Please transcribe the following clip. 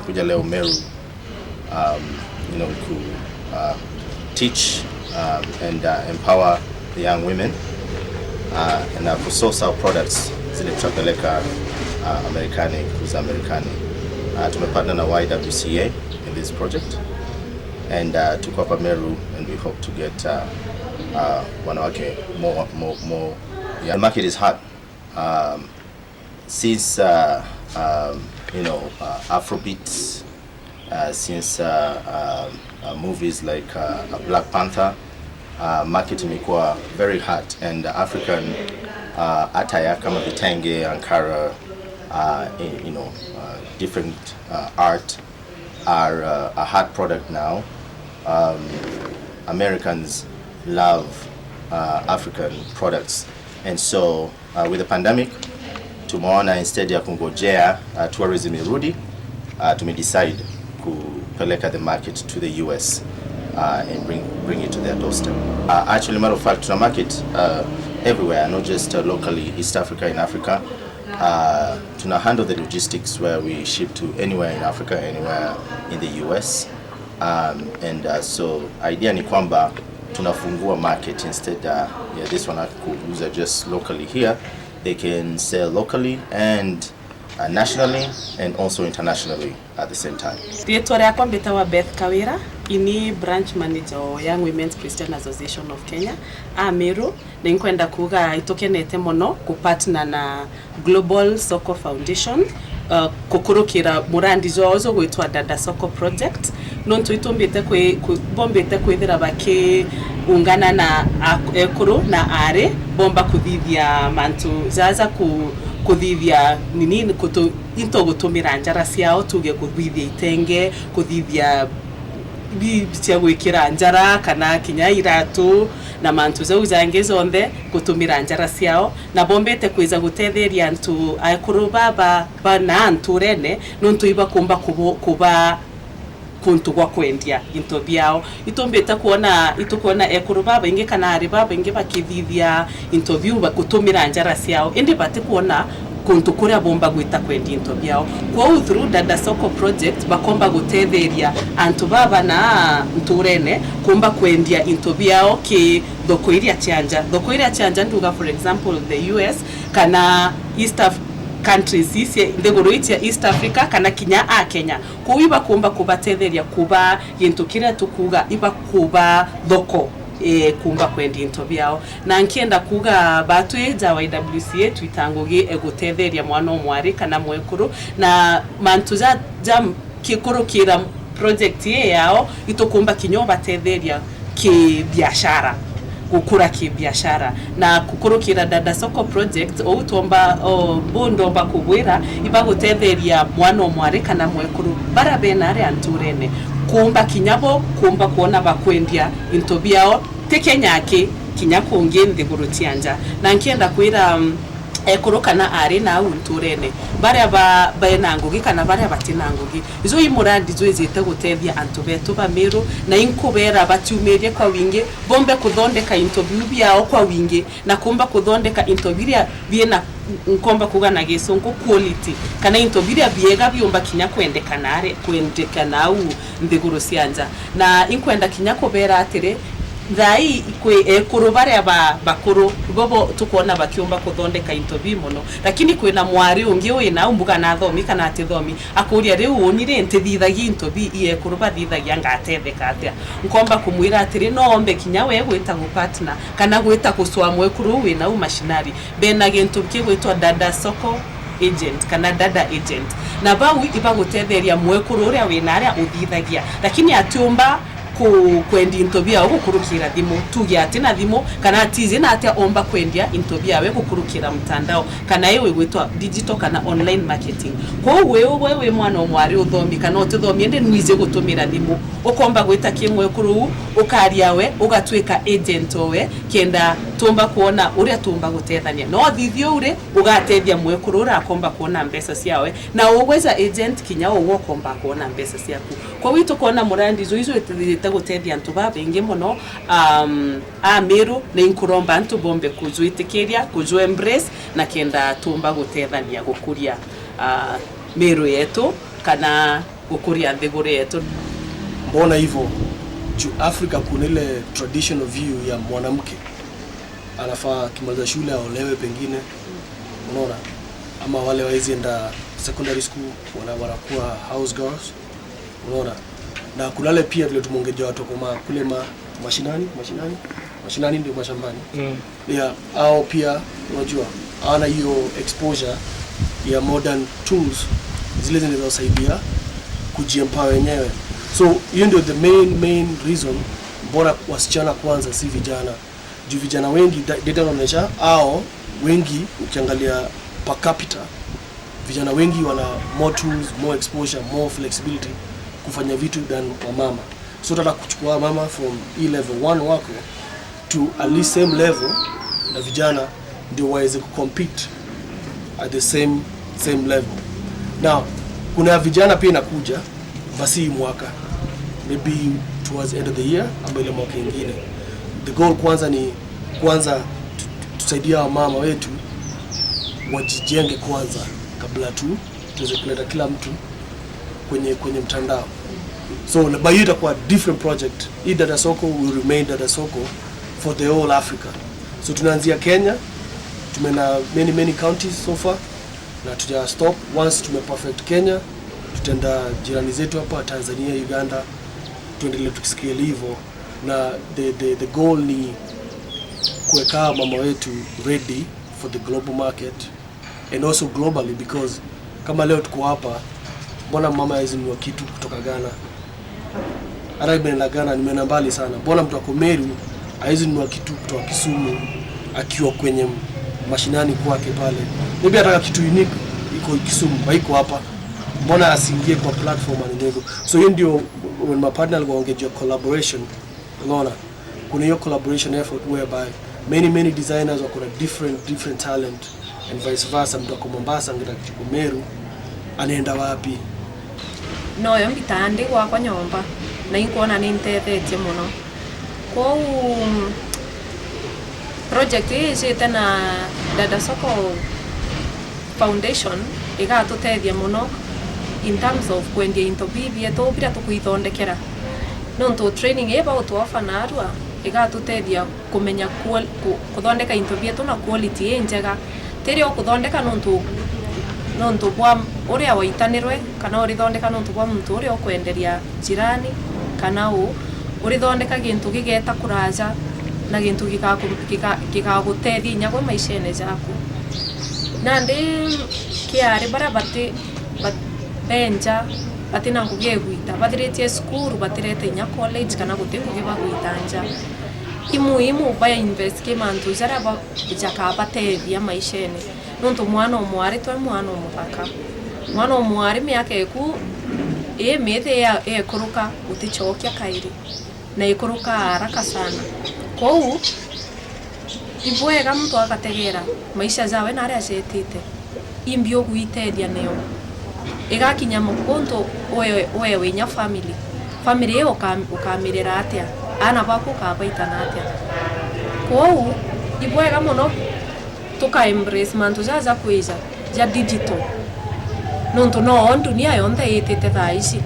nimekuja leo Meru to teach and empower the young women and to source our products zile tutapeleka Amerikani, kuuza Amerikani. Tumepartner na YWCA in this project and tuko hapa Meru and we hope to get wanawake more. Yeah, the market is hot since Afrobeats, since movies like Black Panther, market imekuwa very hot and African attire kama vitenge, Ankara, different art are a hot product now. Americans love African products, and so with the pandemic tumeona instead ya kungojea tourism irudi, tumedecide kupeleka the market to the US and bring it to their doorstep. Actually, matter of fact, tuna market everywhere, not just locally East Africa, in Africa. Tuna handle the logistics where we ship to anywhere in Africa, anywhere in the US, and so idea ni kwamba tunafungua market instead this one kuuza just locally here. They can sell locally and nationally and also internationally at the same time. Tietore yakwa mbetawa Beth Kawira, ini branch manager wa Young Women's Christian Association of Kenya Meru, na nkwenda kuga itokenete mono kupartner na Global Soko Foundation kukurukira murandi zozo gwitwa Dada Soko Project. Nontu itumbite bombete kwithira baki ungana na ekuru na are bomba kuthithia mantu zaza kuthithia nini into gutumira njara ciao, tuge kuthithia itenge, kuthithia cia gwikira njara kana kinya iratu na mantu zau zange zonde gutumira njara ciao, na bombete kwiza gutetheria antu ekuru baba bana antu rene nontu iba kumba kuba kuntu gwa kwendia into biao. Itombeta kuona ekuru baba inge kana ari baba inge bakithithia interview bakutumira njara ciao, indi bate kuona kuntu kuria bomba gwita kwendia into biao. Kwa through Dada Soko Project bakomba gutetheria antu baba na nturene kumba kwendia into biao ki thoko iria chanja nduga, for example the US kana East countries isi ndegoro itia East Africa kana kinya Kenya, kuiba kumba kubatetheria kuba yintu kira tukuga iba kuba thoko kumba kwendi into biao. Na nkienda kuga batu eja wa YWCA twitangugi egutetheria mwana omwari kana mwekuru na mantuza jam kikurukira project yao itokumba kinyoba tetheria ki biashara, gukura kibiashara na kukurukira Dada Soko Project outomba bondo bakugwira iba gutetheria mwana omwari kana mwekuru barabenare anturene kumba kinyabo kumba kuona bakwendia into biao tekenyake kinyakonge ndigurutyanja. Na nkienda kwira ekuru kana ari na unturene baria baenangugi kana baria batinangugi izo imurandi zo izite gutethia antu betu ba Meru na inkubera batiumerie kwa wingi bombe kuthondeka interview biao kwa wingi na kumba kuthondeka interview biena nkomba kugana gesongo quality kana interview biega biomba kinya kwendekana au ndiguru sianja na inkwenda kinya kubera atire thai kwe ekuru baria bakuru bobo tukona bakiomba kuthondeka interview mono, lakini kwina mwari ungi wina umbuga na thomi kana atithomi akuria riu unire ntithithagia interview ekuru bathithagia ngatetheka atia nkomba kumwira atiri no ombe kinya we gwita gu partner kana gwita kuswa mwekuru wina umashinari bena gintu kigwitwa Dada Soko agent kana Dada agent na bawu iba gutetheria mwekuru uria wina aria uthithagia, lakini atiumba kwendi intobia au kukurukira thimu tugia atina thimu kana atizi na atia omba kwendia intobia we kukurukira mtandao kana yewe gwitwa digital kana online marketing. Kwa wewe mwana omwari uthomi kana utithomi ende nwize gutumira thimu ukomba gwita kimwe kuru ukaria we ugatwika agent we kenda tumba kuona uria tumba gutethania no thithio ure ugatethia mwekuru ura akomba kuona mbesa ciawe na uweza agent kinya uwo komba kuona mbesa ciaku. Kwa wito kuona murandi zo gutethia antu babingi muno Meru na inkuromba antu bombe kujuitikiria kuju embrace na kenda tumba gutethania gukuria Meru yetu kana gukuria nthiguri yetu. Mbona hivyo? Juu Africa kuna ile traditional view ya mwanamke anafaa kimaliza shule aolewe pengine, unaona, ama wale wawezi enda secondary school wanakuwa house girls, unaona. Na kulale pia vile tumongeja watu kwa kule mashinani ndio mashambani. Yeah, au pia unajua hawana hiyo exposure ya modern tools zile zinazowasaidia kujiempower wenyewe. So hiyo ndio the main reason mbona wasichana kwanza si vijana. Juu vijana wengi data inaonyesha au wengi ukiangalia per capita vijana wengi wana more tools, more exposure, more flexibility kufanya vitu than wamama. So tata kuchukua mama from level 1 wako to at least same level na vijana ndio waweze compete at the same level. Now kuna vijana pia inakuja basi mwaka maybe towards the end of the year ama ile mwaka nyingine. The goal kwanza ni tusaidia mama wetu wajijenge kwanza kabla tuweze kuleta kila mtu kwenye mtandao. So by hiyo itakuwa different project. Hii data soko will remain data soko for the whole Africa. So tunaanzia Kenya, tumena many counties so far na tuja stop. Once tumeperfect Kenya, tutaenda jirani zetu hapa Tanzania, Uganda, tuendelee tukisikia hivyo. Na the goal ni kuweka mama wetu ready for the global market and also globally, because kama leo tuko hapa, mbona mama hazinunua kitu kutoka Ghana? Arabe na Ghana nimeenda mbali sana. Mbona mtu ako Meru hazinunua kitu kutoka Kisumu akiwa kwenye mashinani kwake pale? Maybe ataka kitu unique iko Kisumu, haiko hapa. Mbona asiingie kwa platform anaweza? So hiyo ndio when my partner waongeje collaboration. Unaona? Kuna hiyo collaboration effort whereby many designers wako na different talent and vice versa. Mtu ako Mombasa ngeta kitu Meru anaenda wapi? No yo mbitande kwa nyomba na inkuona ni ntethetie muno. Kwa project hii tena dada soko foundation igatutethia muno in terms of kwendia into bibia to bira tukuithondekera no to training eba utwafa na arua igatutethia kumenya kuthondeka into bia tuna quality njega tiri o kuthondeka no ntu bwa uria waitanirwe kana urithondeka no ntu bwa muntu uria okwenderia jirani kana urithondeka gintu gigeta kuraja na gintu gikagutethia nyagwe maishene jaku nandi kiari bara bati benja batina ngugie gwita bathirite school batirete nya college kana gutengu giba gwitanja imu baya invest kimantu jara ba jaka batethia maishene nonto mwana omwari twa mwana omupaka mwana omwari miake ku methe ya kuruka utichokia kairi na ikuruka haraka sana kou ibwega mtu akategera maisha jawe na aria jetite imbio guitedia neo igakinya mukonto wewe nya family yo ukamirira atia ana baku kabaitana atia kou ibwega muno tuka embrace mantu za kuiza ja digital nonto no dunia yonde itete thaici